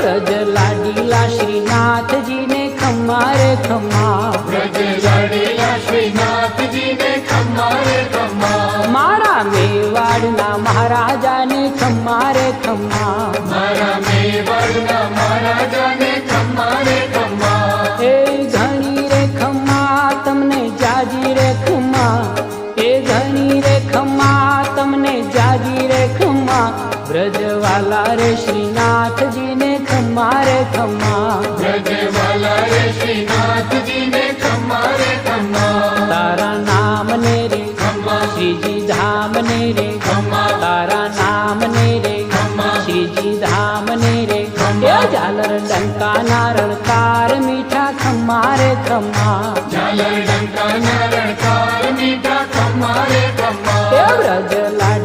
વ્રજ લાડીલા શ્રીનાથજીને ખમ્મા રે ખમ્મા, વ્રજ લાડીલા શ્રીનાથજીને ખમ્મા રે ખમ્મા, મારા મેવાડના મહારાજાને ખમ્મા રે ખમ્મા, મારા મેવાડના મહારાજાને ખમ્મા રે ખમ્મા, એ ઘણી રે ખમ્મા તમને જાજી રે ખમ્મા, એ ઘણી રે ખમ્મા તમને જાજી રે ખમ્મા, વ્રજવાલા રે શ્રીનાથજીને ખમ્મા રે ખમ્મા, વ્રજવાલા રે શ્રીનાથજીને ખમ્મા રે ખમ્મા, તારા નામને રે ખમ્મા, શ્રીજી ધામને રે ખમ્મા, તારા નામને રે ખમ્મા, શ્રીજી ધામને રે ખમ્મા, એ ઝાલર ડંકાના રણકાર મીઠા ખમ્મા રે ખમ્મા, ઝાલર ડંકાના રણકાર મીઠા ખમ્મા રે ખમ્મા, એ વ્રજ લાડ